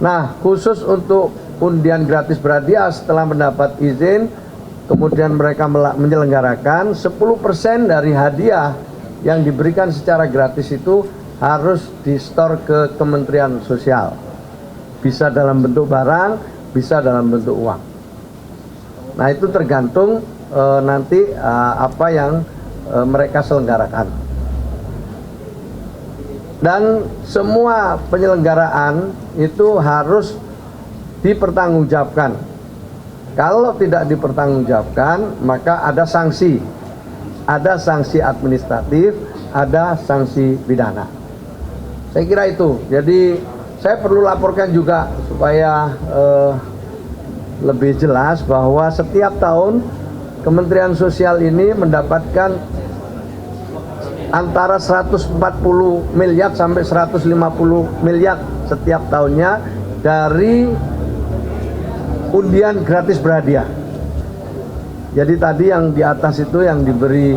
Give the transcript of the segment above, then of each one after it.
Nah, khusus untuk undian gratis berhadiah setelah mendapat izin, kemudian mereka menyelenggarakan 10% dari hadiah yang diberikan secara gratis itu harus di-store ke Kementerian Sosial. Bisa dalam bentuk barang, bisa dalam bentuk uang. Nah, itu tergantung nanti apa yang mereka selenggarakan. Dan semua penyelenggaraan itu harus dipertanggungjawabkan. Kalau tidak dipertanggungjawabkan, maka ada sanksi. Ada sanksi administratif, ada sanksi pidana. Saya kira itu. Jadi saya perlu laporkan juga supaya lebih jelas bahwa setiap tahun Kementerian Sosial ini mendapatkan antara 140 miliar sampai 150 miliar setiap tahunnya dari undian gratis berhadiah. Jadi tadi yang di atas itu yang diberi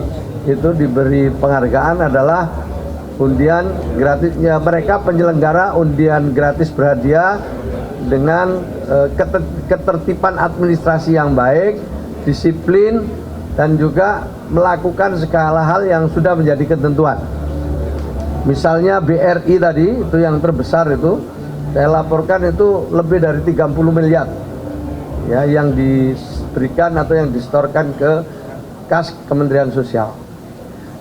penghargaan adalah undian gratisnya mereka penyelenggara undian gratis berhadiah dengan ketertiban administrasi yang baik, disiplin, dan juga melakukan segala hal yang sudah menjadi ketentuan. Misalnya BRI tadi itu yang terbesar itu saya laporkan itu lebih dari 30 miliar ya yang diberikan atau yang distorkan ke kas Kementerian Sosial.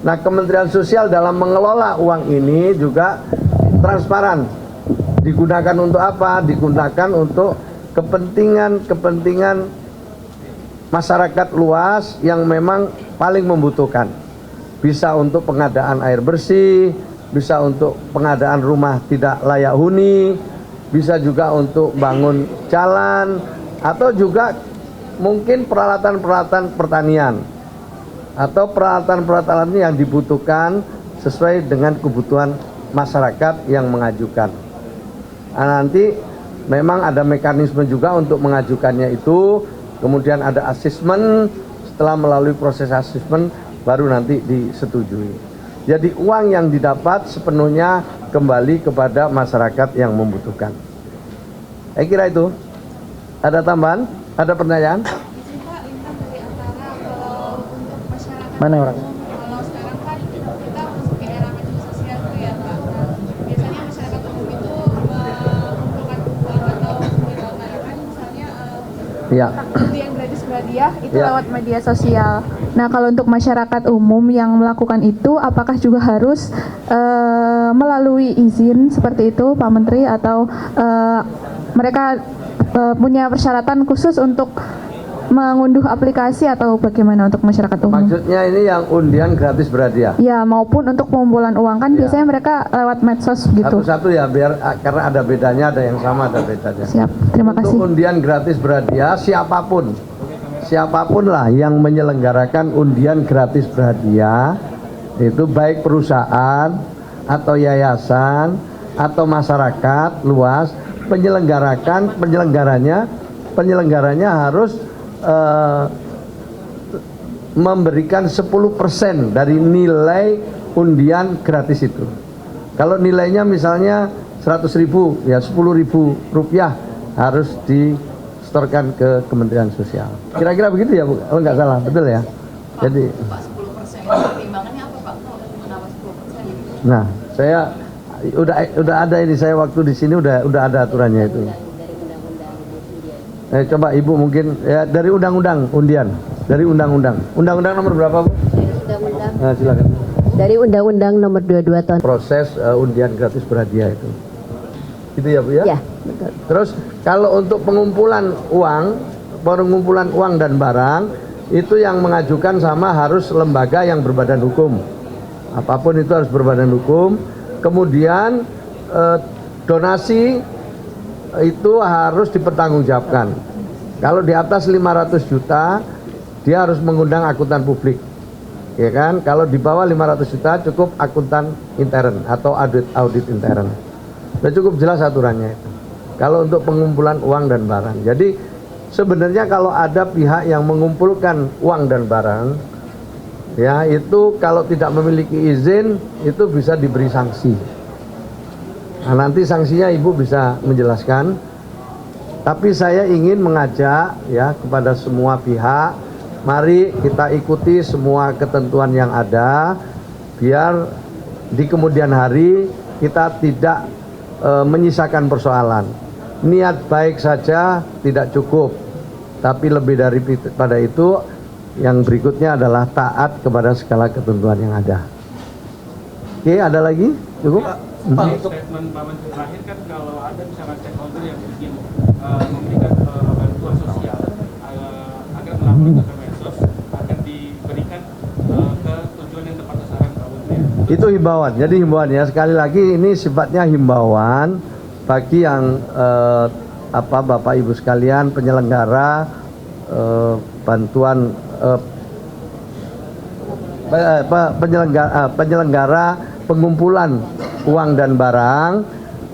Nah, Kementerian Sosial dalam mengelola uang ini juga transparan. Digunakan untuk apa? Digunakan untuk kepentingan masyarakat luas yang memang paling membutuhkan. Bisa untuk pengadaan air bersih, bisa untuk pengadaan rumah tidak layak huni, bisa juga untuk bangun jalan, atau juga mungkin peralatan-peralatan pertanian atau peralatan-peralatan yang dibutuhkan sesuai dengan kebutuhan masyarakat yang mengajukan. Nah, nanti memang ada mekanisme juga untuk mengajukannya itu, kemudian ada asesmen, setelah melalui proses asesmen baru nanti disetujui. Jadi uang yang didapat sepenuhnya kembali kepada masyarakat yang membutuhkan. Saya kira itu. Ada tambahan? Ada pertanyaan? Mana orang? Kalau sekarang kan kita masuk ke era media sosial tuh ya Pak. Biasanya masyarakat umum itu mengumpulkan uang atau menyelenggarkan misalnya undian gratis berhadiah itu lewat media sosial. Nah, kalau untuk masyarakat umum yang melakukan itu, apakah juga harus melalui izin seperti itu Pak Menteri, atau mereka punya persyaratan khusus untuk mengunduh aplikasi, atau bagaimana untuk masyarakat umum? Maksudnya ini yang undian gratis berhadiah? Ya, maupun untuk pengumpulan uang kan biasanya mereka lewat medsos gitu. Satu-satu ya, biar karena ada bedanya, ada yang sama, ada bedanya. Siap, terima kasih. Untuk undian gratis berhadiah, siapapun lah yang menyelenggarakan undian gratis berhadiah, itu baik perusahaan atau yayasan atau masyarakat luas, penyelenggaranya harus memberikan 10% dari nilai undian gratis itu. Kalau nilainya misalnya 100.000, ya 10.000 rupiah harus disetorkan ke Kementerian Sosial. Kira-kira begitu ya Bu, kalau nggak salah, betul ya? Jadi Pak, 10% pertimbangannya apa Pak? Kenapa 10%? Nah, saya udah ada ini, saya waktu di sini udah ada aturannya itu. Coba Ibu mungkin ya dari undang-undang undian, dari undang-undang nomor berapa Bu? Undang-undang. Nah, silakan. Dari Undang-Undang Nomor 22 Tahun. Proses undian gratis berhadiah itu, gitu ya Bu ya? Ya, betul. Terus kalau untuk pengumpulan uang dan barang itu yang mengajukan sama harus lembaga yang berbadan hukum. Apapun itu harus berbadan hukum. Kemudian donasi itu harus dipertanggungjawabkan. Kalau di atas 500 juta dia harus mengundang akuntan publik, ya kan? Kalau di bawah 500 juta cukup akuntan intern atau audit intern. Sudah cukup jelas aturannya itu. Kalau untuk pengumpulan uang dan barang. Jadi sebenarnya kalau ada pihak yang mengumpulkan uang dan barang, ya itu kalau tidak memiliki izin itu bisa diberi sanksi. Nah, nanti sanksinya Ibu bisa menjelaskan Tapi saya ingin mengajak ya kepada semua pihak, mari kita ikuti semua ketentuan yang ada, biar di kemudian hari kita tidak menyisakan persoalan. Niat baik saja tidak cukup, tapi lebih daripada itu, yang berikutnya adalah taat kepada segala ketentuan yang ada. Oke, ada lagi? Cukup? Pak, untuk statement Pak Menteri terakhir kan kalau ada misalkan stakeholder yang ingin memberikan bantuan sosial agar melakukan ke Kemensos akan diberikan ke tujuan yang tepat sasaran Pak Menteri. Itu himbauan. Jadi himbauan ya, sekali lagi ini sifatnya himbauan bagi yang Bapak Ibu sekalian penyelenggara bantuan penyelenggara pengumpulan uang dan barang,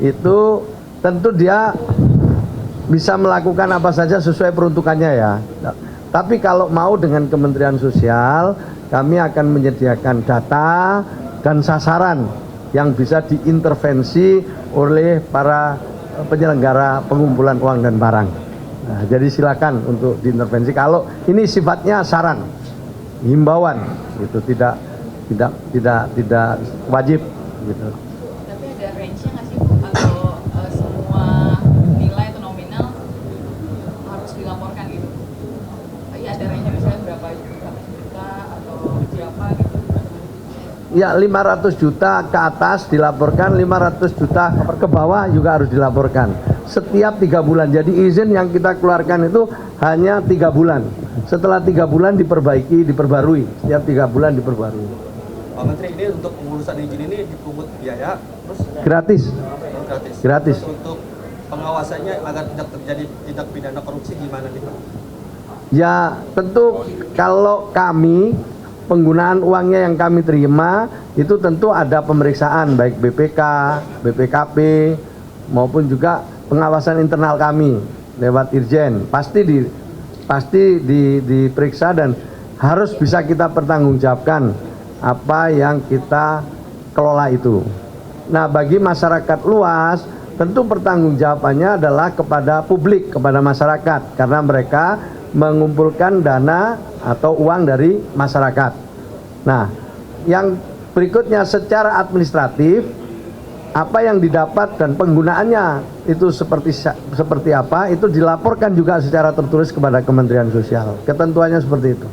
itu tentu dia bisa melakukan apa saja sesuai peruntukannya ya. Tapi kalau mau dengan Kementerian Sosial, kami akan menyediakan data dan sasaran yang bisa diintervensi oleh para penyelenggara pengumpulan uang dan barang. Nah, jadi silakan untuk diintervensi. Kalau ini sifatnya saran, himbauan, gitu, tidak wajib, gitu. Tapi ada range-nya nggak sih Bu? Atau semua nilai atau nominal harus dilaporkan gitu? Ya ada range-nya misalnya berapa juta atau berapa gitu? Ya, 500 juta ke atas dilaporkan, 500 juta ke bawah juga harus dilaporkan. Setiap 3 bulan. Jadi izin yang kita keluarkan itu hanya 3 bulan. Setelah 3 bulan diperbarui. Setiap 3 bulan diperbarui. Pak Menteri, ini untuk pengurusan izin ini dipungut biaya, terus Gratis. gratis. Gratis. Terus untuk pengawasannya agar tidak terjadi tindak pidana korupsi gimana nih Pak? Ya, tentu kalau kami penggunaan uangnya yang kami terima itu tentu ada pemeriksaan baik BPK, BPKP maupun juga pengawasan internal kami lewat Irjen. Pasti diperiksa dan harus bisa kita pertanggungjawabkan apa yang kita kelola itu. Nah, bagi masyarakat luas tentu pertanggungjawabannya adalah kepada publik, kepada masyarakat, karena mereka mengumpulkan dana atau uang dari masyarakat. Nah, yang berikutnya secara administratif, apa yang didapat dan penggunaannya itu seperti apa, itu dilaporkan juga secara tertulis kepada Kementerian Sosial. Ketentuannya seperti itu.